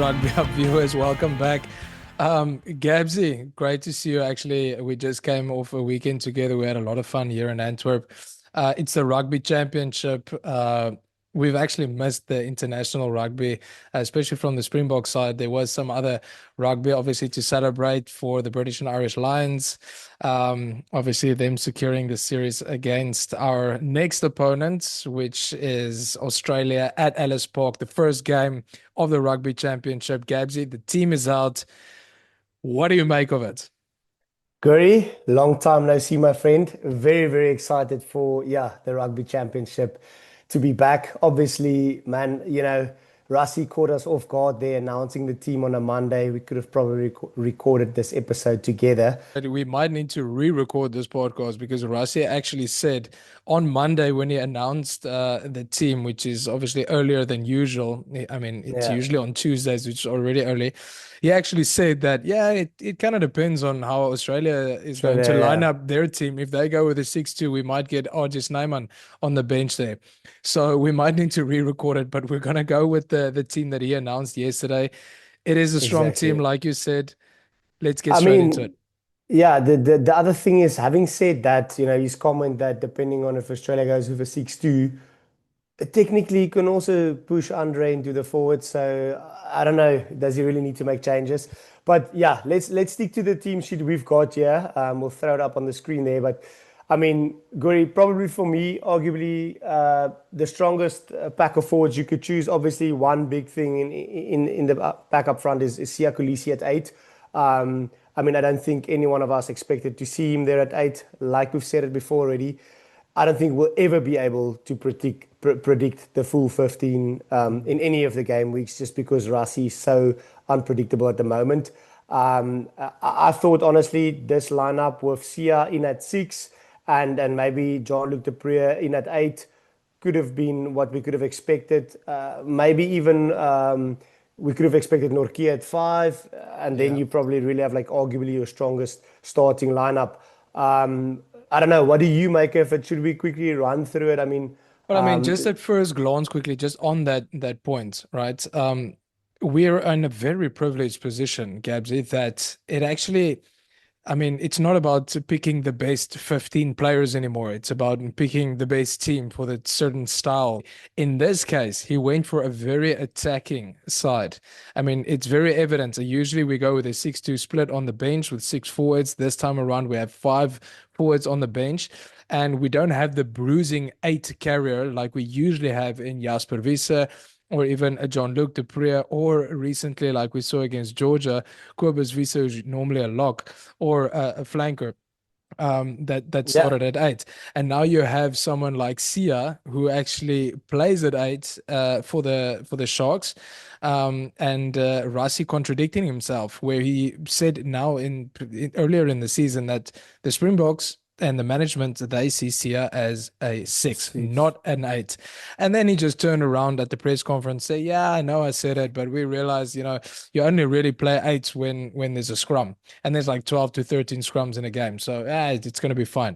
Rugby Up viewers, welcome back. Gabsy, great to see you. Actually, we just came off a weekend together. We had a lot of fun here in Antwerp. It's the Rugby Championship. We've actually missed the international rugby, especially from the Springbok side. There was some other rugby, obviously, to celebrate for the British and Irish Lions. Obviously, them securing the series against our next opponent, which is Australia at Ellis Park, the first game of the Rugby Championship. Gabsy, the team is out. What do you make of it? Gary, long time no see, my friend. Very, very excited for the Rugby Championship to be back. Obviously, man, Rassie caught us off guard there announcing the team on a Monday. We could have probably recorded this episode together. But we might need to re-record this podcast because Rassie actually said on Monday when he announced the team, which is obviously earlier than usual. I mean, it's Yeah, usually on Tuesdays, which is already early. He actually said that, yeah, it kind of depends on how Australia is going Australia, to line yeah, up their team. If they go with a 6-2, we might get RJ Snyman on the bench there. So we might need to re-record it, but we're going to go with the team that he announced yesterday. It is a strong team, exactly. like you said. Let's get I straight into it. mean, yeah, the other thing is, having said that, his comment that depending on if Australia goes with a 6-2, technically, you can also push Andre into the forward. So I don't know. Does he really need to make changes? But yeah, let's stick to the team sheet we've got here. We'll throw it up on the screen there. But I mean, Guri, probably for me, arguably the strongest pack of forwards you could choose. Obviously, one big thing in the back up front is Siya Kolisi at eight. I mean, I don't think any one of us expected to see him there at eight. Like we've said it before already, I don't think we'll ever be able to predict the full 15 in any of the game weeks just because Rassie is so unpredictable at the moment. I thought, honestly, this lineup with Sia in at six and maybe Jean-Luc Depree in at eight could have been what we could have expected. Maybe even we could have expected Nortje at five, and then Yeah. you probably really have like arguably your strongest starting lineup. I don't know. What do you make of it? Should we quickly run through it? I mean, But I mean, just at first glance, quickly, just on that point, right? We're in a very privileged position, Gabsy, that it actually, I mean, it's not about picking the best 15 players anymore. It's about picking the best team for that certain style. In this case, he went for a very attacking side. I mean, it's very evident. Usually we go with a 6-2 split on the bench with six forwards. This time around, we have five forwards on the bench. And we don't have the bruising eight carrier like we usually have in Jasper Wiese or even a Jean-Luc Depree, or recently, like we saw against Georgia, Kobus Wiese, who's normally a lock, or a flanker that yeah, started at eight. And now you have someone like Sia who actually plays at eight for the Sharks. And Rassie contradicting himself, where he said now earlier in the season that the Springboks and the management, they see Sia as a six, six. not an eight. And then he just turned around at the press conference, say, "Yeah, I know I said it, but we realized, you only really play eights when there's a scrum, and there's like 12 to 13 scrums in a game, so it's going to be fine."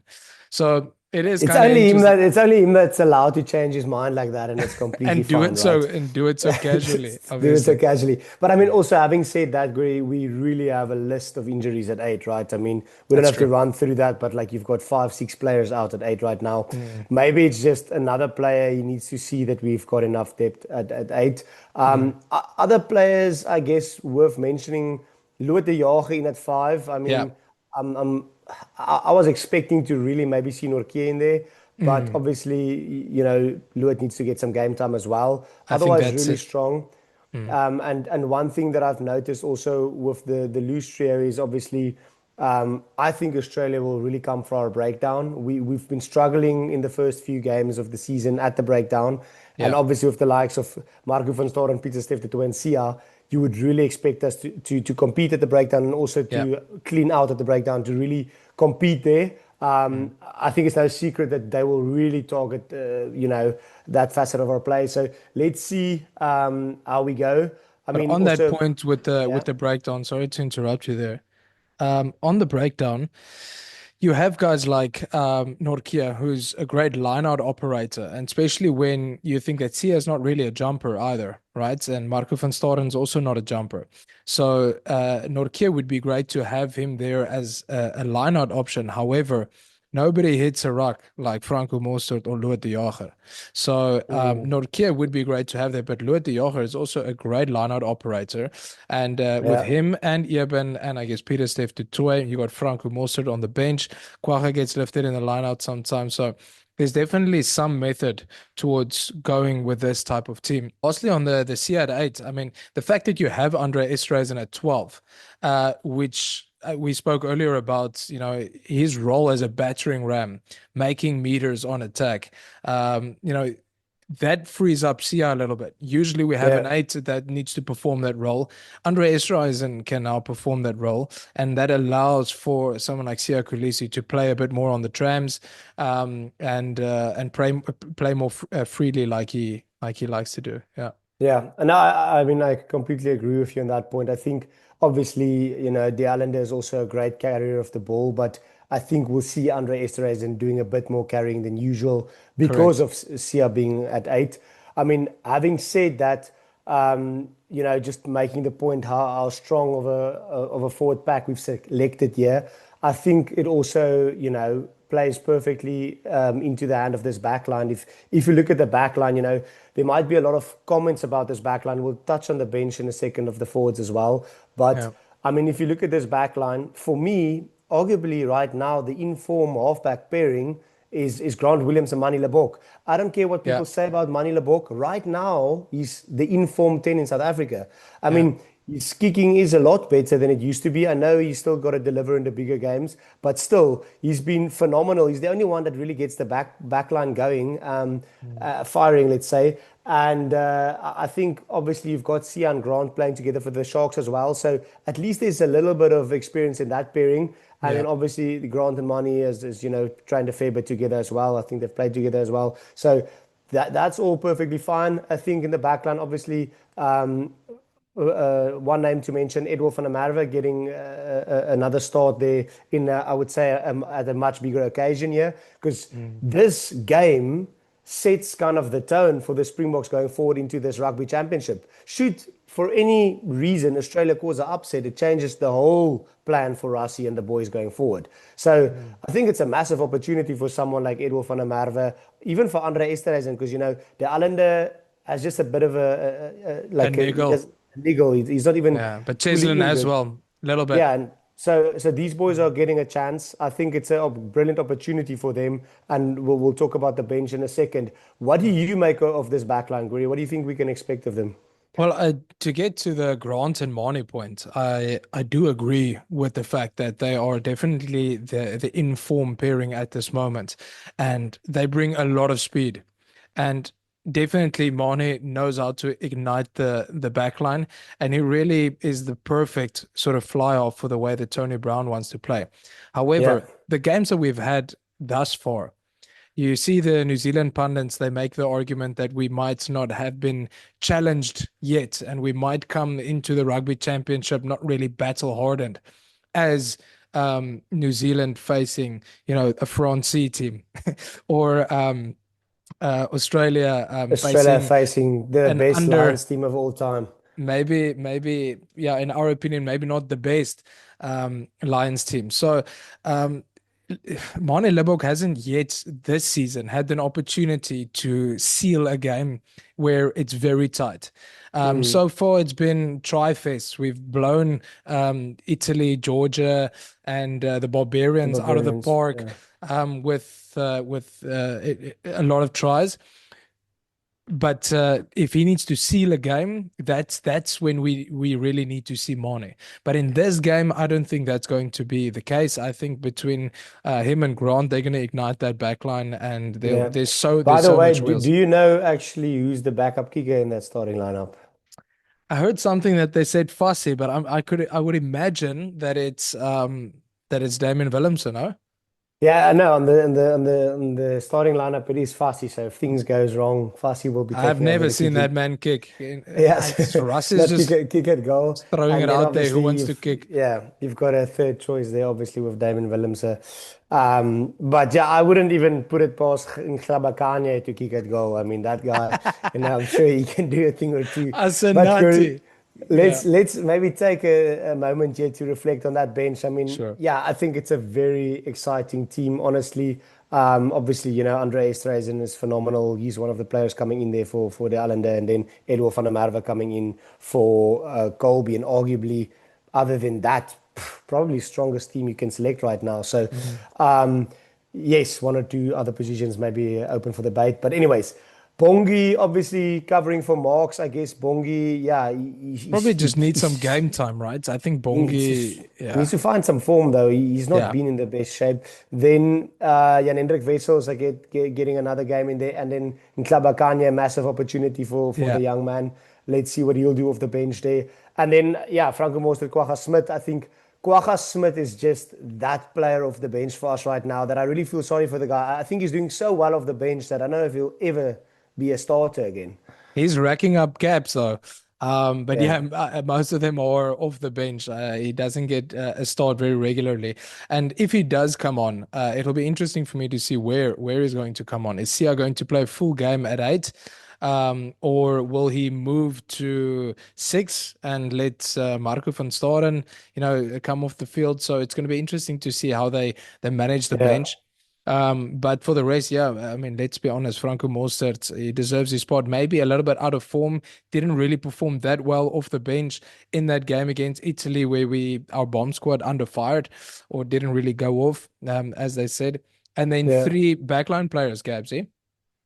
So it is It's kind of only him interesting, that it's only him that's allowed to change his mind like that, and it's completely and do fine, it so right? and do it so casually, Just do it so obviously. casually. But I mean, also having said that, Gray, we really have a list of injuries at eight, right? I mean, we don't That's have to true. run through that, but like you've got five, six players out at eight right now. Mm, Maybe it's just another player he needs to see that we've got enough depth at eight. mm. Other players, I guess, worth mentioning, Louis de Jager in at five. I Yeah. mean, I'm, I'm, I was expecting to really maybe see Nortje in there. But Mm. obviously, Lewitt needs to get some game time as well. I think Otherwise, that's really it. strong. Mm. And one thing that I've noticed also with the loose trio is obviously, I think Australia will really come for our breakdown. We've been struggling in the first few games of the season at the breakdown, and Yeah. obviously with the likes of Marco van Star and Pieter Steph and Sia, you would really expect us to compete at the breakdown and also Yeah. to clean out at the breakdown to really compete there. Mm. I think it's no secret that they will really target, that facet of our play. So let's see how we go. I But mean, on that also, point with the yeah, breakdown, sorry to interrupt you there. On the breakdown, you have guys like Nortje, who's a great line-out operator, and especially when you think that Sia is not really a jumper either, right? And Marco van Staren's also not a jumper. So Nortje would be great to have him there as a line-out option. However, nobody hits a ruck like Franco Mostert or Loet de Jager. So Mm, Nortje would be great to have there, but Loet de Jager is also a great line-out operator. And with yeah. him and Eben and I guess Peter Steph to Toy, you got Franco Mostert on the bench. Quagga gets lifted in the lineout sometimes. So there's definitely some method towards going with this type of team. Lastly, on the C at 8, I mean, the fact that you have Andre Esterhuizen at 12, which we spoke earlier about, his role as a battering ram, making meters on attack. That frees up Sia a little bit. Usually we have an Yeah. 8 that needs to perform that role. Andre Esterhuizen can now perform that role, and that allows for someone like Sia Kulisi to play a bit more on the trams, and play more freely like he likes to do. Yeah, Yeah, and I mean, I completely agree with you on that point. I think obviously, the Islander is also a great carrier of the ball, but I think we'll see Andre Esterhuizen doing a bit more carrying than usual because correct. of Sia being at 8. I mean, having said that, just making the point how strong of a forward pack we've selected here, I think it also, plays perfectly into the hand of this backline. If you look at the backline, there might be a lot of comments about this backline. We'll touch on the bench in a second of the forwards as well. But Yeah, I mean, if you look at this backline, for me, arguably right now, the inform halfback pairing is Grant Williams and Manny Lebok. I don't care what yeah, people say about Manny Lebok. Right now, he's the inform 10 in South Africa. I yeah, mean, his kicking is a lot better than it used to be. I know he's still got to deliver in the bigger games, but still, he's been phenomenal. He's the only one that really gets the backline going, mm, firing, let's say. And I think obviously you've got Sia and Grant playing together for the Sharks as well. So at least there's a little bit of experience in that pairing. And yeah. then obviously the Grant and Mani is trained a fair bit together as well. I think they've played together as well. So that's all perfectly fine. I think in the backline, obviously, one name to mention, Edward van der Merwe getting another start there in, I would say, at a much bigger occasion here, because Mm. this game sets kind of the tone for the Springboks going forward into this Rugby Championship. Should, for any reason, Australia cause an upset, it changes the whole plan for Rassie and the boys going forward. So Mm. I think it's a massive opportunity for someone like Edward van der Merwe, even for Andre Esterhuizen, because, the Islander has just a bit of A like he niggle. does legal. He's not even Yeah, but fully Cheslin as injured. well, a little bit. Yeah, and so these boys are getting a chance. I think it's a brilliant opportunity for them, and we'll talk about the bench in a second. What do you make of this backline, Guri? What do you think we can expect of them? Well, to get to the Grant and Marnie point, I do agree with the fact that they are definitely the informed pairing at this moment, and they bring a lot of speed. And definitely Marnie knows how to ignite the back line, and he really is the perfect sort of fly off for the way that Tony Brown wants to play. Yeah, However, the games that we've had thus far, you see the New Zealand pundits, they make the argument that we might not have been challenged yet, and we might come into the Rugby Championship not really battle hardened as New Zealand facing, a Francie team or Australia Australia facing facing the an best under Lions team of all time. maybe, yeah, in our opinion, maybe not the best Lions team. So Mane Libbok hasn't yet this season had an opportunity to seal a game where it's very tight. Mm, So far, it's been tri-fest. We've blown Italy, Georgia, and the the Barbarians out of the Barbarians. park Yeah. with a lot of tries. But if he needs to seal a game, that's when we really need to see Mane. But in this game, I don't think that's going to be the case. I think between him and Grant, they're going to ignite that back line, and Yeah. By there's the so way, much do wheels. you know actually who's the backup kicker in that starting lineup? I heard something that they said fussy, but I would imagine that it's Damien Willemse, no? Yeah, I know on the starting lineup it is Fussy. So if things goes wrong, Fussy will be I've taking over never the seen that kicking. man kick. Yes, Russ is not just kick at goal. throwing it And then out there. Who obviously wants to kick? you've got a third choice there, obviously with Damon Willemse. But yeah, I wouldn't even put it past Kanye to kick at goal. I mean, that guy, I'm sure he can do a thing or two. But Guru, Asanati. Yeah, let's maybe take a moment here to reflect on that bench. I mean, sure. yeah, I think it's a very exciting team, honestly. Obviously, Andre Esterhuizen is phenomenal. He's one of the players coming in there for the Islander, and then Edward van der Merwe coming in for Colby, and arguably, other than that, probably strongest team you can select right now. So, Mhm. um, yes, one or two other positions maybe open for debate. But anyways, Bongi obviously covering for Marks. I guess Bongi, yeah, Probably just need some game time, right? I think he needs to, Bongi, he needs yeah, to find some form though. He's not yeah, been in the best shape. Then Jan Hendrik Wessels, getting another game in there, and then Ntlabakanye, a massive opportunity for yeah. the young man. Let's see what he'll do off the bench there. And then yeah, Franco Mostert, Kwagga Smith. I think Kwagga Smith is just that player off the bench for us right now that I really feel sorry for the guy. I think he's doing so well off the bench that I don't know if he'll ever be a starter again. He's racking up caps though. But yeah, Yeah. most of them are off the bench. He doesn't get a start very regularly. And if he does come on, it'll be interesting for me to see where he's going to come on. Is Sia going to play a full game at 8? Or will he move to 6 and let Marco van Staren, come off the field? So it's going to be interesting to see how they manage the Yeah. bench. But for the rest, yeah, I mean, let's be honest, Franco Mostert, he deserves his spot. Maybe a little bit out of form, didn't really perform that well off the bench in that game against Italy, where our bomb squad under fired or didn't really go off, as they said. And then Yeah. three backline players, Gabsy,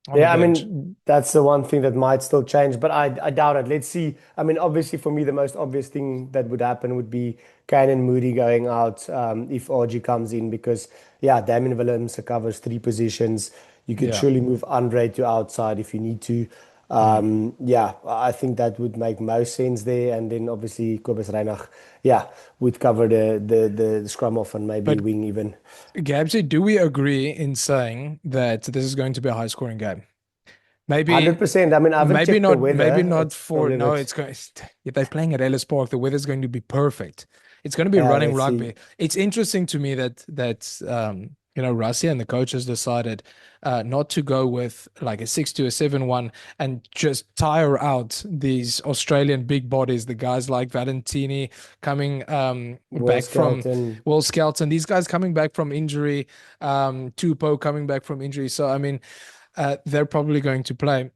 on the Yeah, I bench. mean, that's the one thing that might still change, but I doubt it. Let's see. I mean, obviously, for me, the most obvious thing that would happen would be Kane and Moody going out if RG comes in, because, yeah, Damien Willems covers three positions. You could Yeah. surely move Andre to outside if you need to. Mm. Yeah, I think that would make most sense there. And then obviously, Kobus Reinach, yeah, would cover the scrum off and maybe But wing even. Gabsy, do we agree in saying that this is going to be a high scoring game? Maybe 100%. I mean, I haven't Maybe checked the not, maybe weather. not It's for probably a no, bit, it's going if they're playing at Ellis Park, the weather's going to be perfect. It's going to be yeah, running let's see. rugby. It's interesting to me that Russia and the coaches decided not to go with like a 6 to a 7-1 and just tire out these Australian big bodies, the guys like Valentini coming Will back from Skelton. Will Skelton, these guys coming back from injury, Tupo coming back from injury. So I mean, they're probably going to play.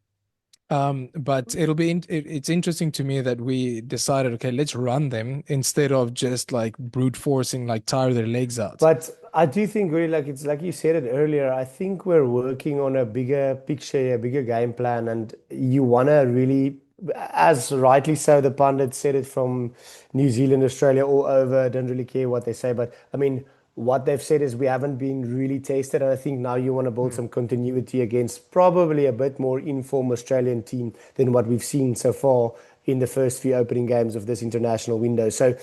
But it's interesting to me that we decided, okay, let's run them instead of just like brute forcing, like tire their legs out. But I do think really like it's like you said it earlier. I think we're working on a bigger picture, a bigger game plan, and you want to really, as rightly so, the pundits said it from New Zealand, Australia, all over. Don't really care what they say, but I mean, what they've said is we haven't been really tested, and I think now you want to build Mm. some continuity against probably a bit more informed Australian team than what we've seen so far in the first few opening games of this international window. So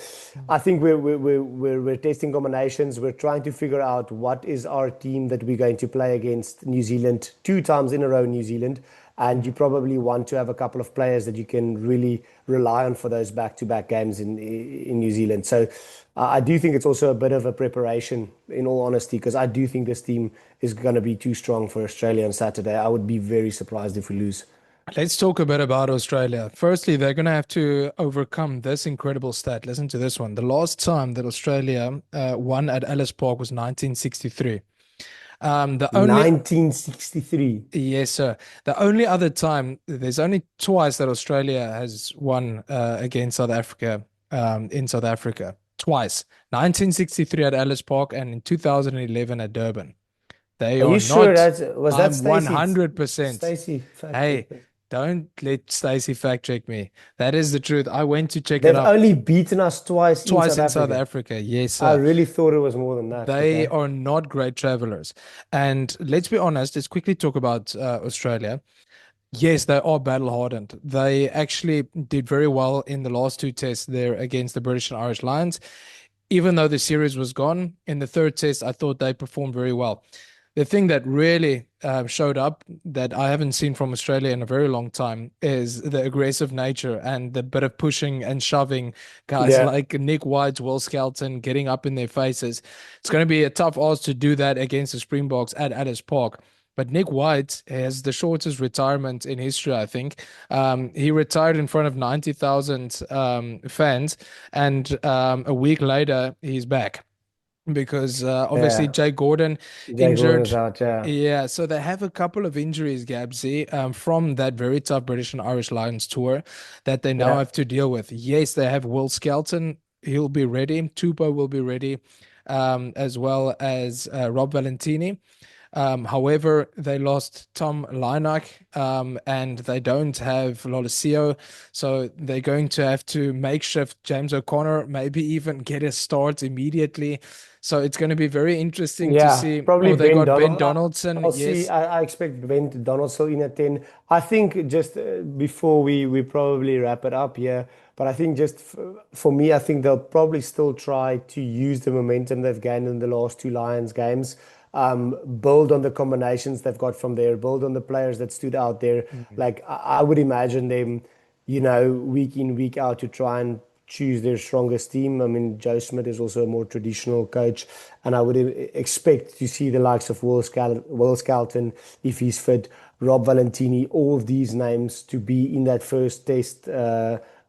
I think we're testing combinations. We're trying to figure out what is our team that we're going to play against New Zealand two times in a row, New Zealand. And you Mm. probably want to have a couple of players that you can really rely on for those back-to-back games in New Zealand. So I do think it's also a bit of a preparation, in all honesty, because I do think this team is going to be too strong for Australia on Saturday. I would be very surprised if we lose. Let's talk a bit about Australia. Firstly, they're going to have to overcome this incredible stat. Listen to this one. The last time that Australia won at Ellis Park was 1963. The only 1963. Yes, sir. The only other time, there's only twice that Australia has won against South Africa in South Africa. Twice. 1963 at Ellis Park and in 2011 at Durban. They Are are you sure not, was that I'm Stacey? 100%. Stacey fact Hey, checker. don't let Stacey fact check me. That is the truth. I went to check it They've up only beaten us twice in twice South in South Africa. Africa. Yes, I sir. really thought it was more than that. They Okay. are not great travelers. And let's be honest, let's quickly talk about Australia. Yes, they are battle hardened. They actually did very well in the last two tests there against the British and Irish Lions. even though the series was gone in the third test, I thought they performed very well. The thing that really showed up that I haven't seen from Australia in a very long time is the aggressive nature and the bit of pushing and shoving guys Yeah, like Nick White, Will Skelton getting up in their faces. It's going to be a tough ask to do that against the Springboks at Ellis Park. But Nick White has the shortest retirement in history, I think. He retired in front of 90,000 fans, and a week later, he's back because obviously yeah. Jay Gordon Jay Gordon is injured. out. Yeah, Yeah, so they have a couple of injuries, Gabsy, from that very tough British and Irish Lions tour that they now yeah, have to deal with. Yes, they have Will Skelton. He'll be ready. Tupo will be ready, as well as Rob Valentini. However, they lost Tom Lynock, and they don't have Lolosio, so they're going to have to makeshift James O'Connor, maybe even get a start immediately. So it's going to be very interesting to yeah. see. Probably Oh, they Ben got Ben Donald. Donaldson. I'll see. Yes. I expect Ben Donaldson in at 10. I think just before we probably wrap it up here, but I think just for me, I think they'll probably still try to use the momentum they've gained in the last two Lions games. Build on the combinations they've got from there, build on the players that stood out there. Mhm. Like I would imagine them, week in, week out to try and choose their strongest team. I mean, Joe Smith is also a more traditional coach, and I would expect to see the likes of Will Skelton, if he's fit, Rob Valentini, all of these names to be in that first test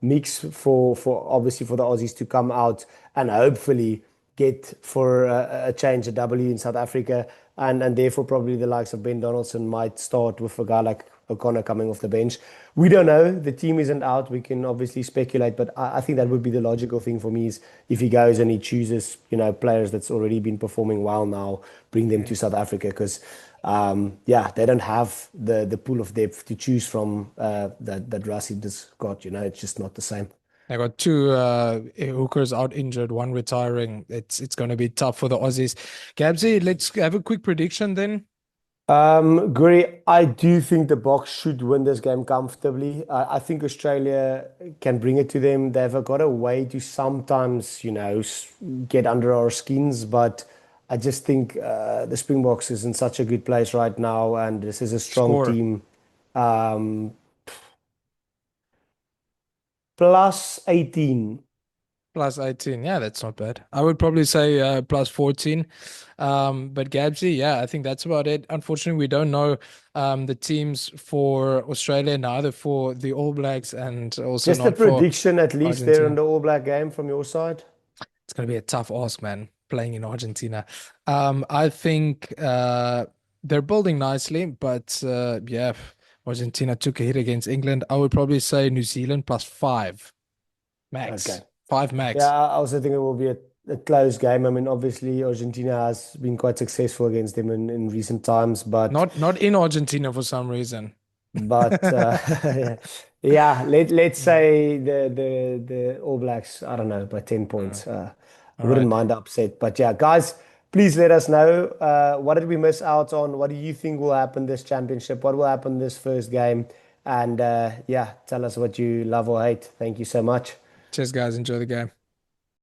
mix for obviously for the Aussies to come out and hopefully get for a change a W in South Africa, and therefore probably the likes of Ben Donaldson might start with a guy like O'Connor coming off the bench. We don't know. The team isn't out. We can obviously speculate, but I think that would be the logical thing for me is if he goes and he chooses, players that's already been performing well now, bring them to South Africa because, yeah, they don't have the pool of depth to choose from that Rassie just got. It's just not the same. They got two hookers out injured, one retiring. It's going to be tough for the Aussies. Gabsy, let's have a quick prediction then. Guri, I do think the Boks should win this game comfortably. I think Australia can bring it to them. They've got a way to sometimes, get under our skins, but I just think the Springboks is in such a good place right now, and this is a strong Score. team. Um, plus 18. Plus 18. Yeah, that's not bad. I would probably say plus 14. But Gabsy, yeah, I think that's about it. Unfortunately, we don't know the teams for Australia, neither for the All Blacks and also Just a not for prediction, at least there in Argentina. the All Black game from your side. It's going to be a tough ask, man, playing in Argentina. I think they're building nicely, but yeah, Argentina took a hit against England. I would probably say New Zealand plus five Okay. max. Five Yeah, max. I also think it will be a close game. I mean, obviously, Argentina has been quite successful against them in recent times, but Not in Argentina for some reason. but yeah, let's say the All Blacks, I don't know, by 10 Mm. points. I All wouldn't right. mind the upset. But yeah, guys, please let us know what did we miss out on? What do you think will happen this championship? What will happen this first game? And yeah, tell us what you love or hate. Thank you so much. Cheers, guys. Enjoy the game.